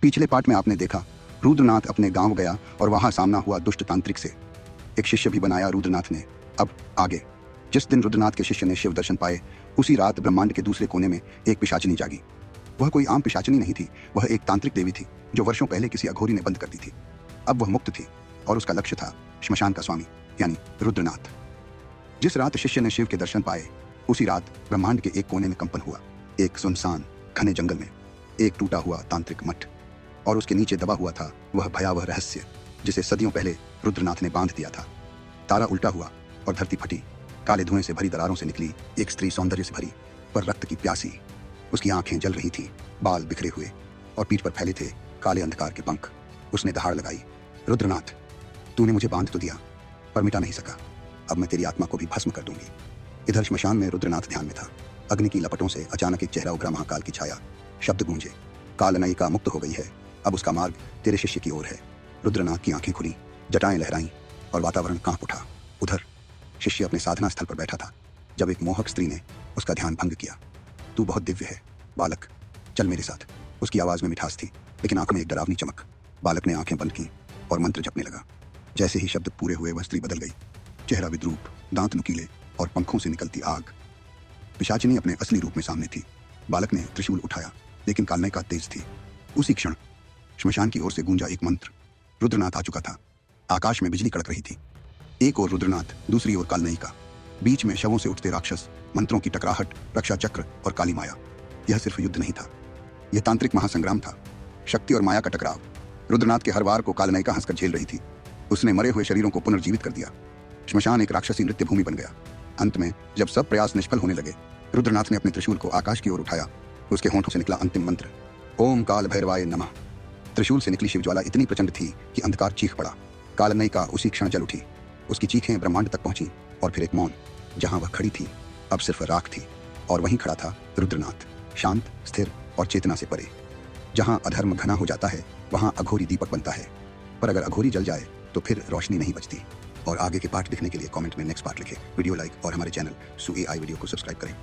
पिछले पार्ट में आपने देखा रुद्रनाथ अपने गांव गया और वहां सामना हुआ दुष्ट तांत्रिक से। एक शिष्य भी बनाया रुद्रनाथ ने। अब आगे। जिस दिन रुद्रनाथ के शिष्य ने शिव दर्शन पाए, उसी रात ब्रह्मांड के दूसरे कोने में एक पिशाचिनी जागी। वह कोई आम पिशाचिनी नहीं थी, वह एक तांत्रिक देवी थी जो वर्षों पहले किसी अघोरी ने बंद कर दी थी। अब वह मुक्त थी और उसका लक्ष्य था श्मशान का स्वामी यानी रुद्रनाथ। जिस रात शिष्य ने शिव के दर्शन पाए, उसी रात ब्रह्मांड के एक कोने में कंपन हुआ। एक सुनसान घने जंगल में एक टूटा हुआ तांत्रिक मठ, और उसके नीचे दबा हुआ था वह भयावह रहस्य जिसे सदियों पहले रुद्रनाथ ने बांध दिया था। तारा उल्टा हुआ और धरती फटी। काले धुएं से भरी दरारों से निकली एक स्त्री, सौंदर्य से भरी पर रक्त की प्यासी। उसकी आंखें जल रही थीं, बाल बिखरे हुए और पीठ पर फैले थे काले अंधकार के पंख। उसने दहाड़ लगाई, रुद्रनाथ, तूने मुझे बांध तो दिया पर मिटा नहीं सका। अब मैं तेरी आत्मा को भी भस्म कर दूंगी। इधर श्मशान में रुद्रनाथ ध्यान में था। अग्नि की लपटों से अचानक एक चेहरा उभरा, महाकाल की छाया। शब्द गूंजे, कालनयिका मुक्त हो गई है, अब उसका मार्ग तेरे शिष्य की ओर है। रुद्रनाथ की आंखें खुली, जटाएं लहराईं और वातावरण कांप उठा। उधर शिष्य अपने साधना स्थल पर बैठा था जब एक मोहक स्त्री ने उसका ध्यान भंग किया। तू बहुत दिव्य है बालक, चल मेरे साथ। उसकी आवाज में मिठास थी लेकिन आंखों में एक डरावनी चमक। बालक ने आंखें बंद की और मंत्र जपने लगा। जैसे ही शब्द पूरे हुए, वह स्त्री बदल गई। चेहरा विद्रूप, दांत नुकीले और पंखों से निकलती आग। पिशाचिनी अपने असली रूप में सामने थी। बालक ने त्रिशूल उठाया लेकिन कालनयिका तेज थी। उसी क्षण श्मशान की ओर से गूंजा एक मंत्र। रुद्रनाथ आ चुका था। आकाश में बिजली कड़क रही थी। एक ओर रुद्रनाथ, दूसरी ओर कालनयिका, बीच में शवों से उठते राक्षस, मंत्रों की टकराहट, रक्षा चक्र और काली माया। यह सिर्फ युद्ध नहीं था, यह तांत्रिक महासंग्राम था। शक्ति और माया का टकराव। रुद्रनाथ के हर वार को कालनयिका हंसकर झेल रही थी। उसने मरे हुए शरीरों को पुनर्जीवित कर दिया। श्मशान एक राक्षसी नृत्य भूमि बन गया। अंत में जब सब प्रयास निष्फल होने लगे, रुद्रनाथ ने अपने त्रिशूल को आकाश की ओर उठाया। उसके होंठों से निकला अंतिम मंत्र, ओम काल भैरवाय नमः। त्रिशूल से निकली शिवज्वाला इतनी प्रचंड थी कि अंधकार चीख पड़ा। कालनयिका उसी क्षण जल उठी। उसकी चीखें ब्रह्मांड तक पहुंची और फिर एक मौन। जहां वह खड़ी थी अब सिर्फ राख थी, और वहीं खड़ा था रुद्रनाथ, शांत, स्थिर और चेतना से परे। जहां अधर्म घना हो जाता है, वहां अघोरी दीपक बनता है, पर अगर अघोरी जल जाए तो फिर रोशनी नहीं बचती। और आगे के पार्ट देखने के लिए कमेंट में नेक्स्ट पार्ट लिखें। वीडियो लाइक और हमारे चैनल SUAI वीडियो को सब्सक्राइब करें।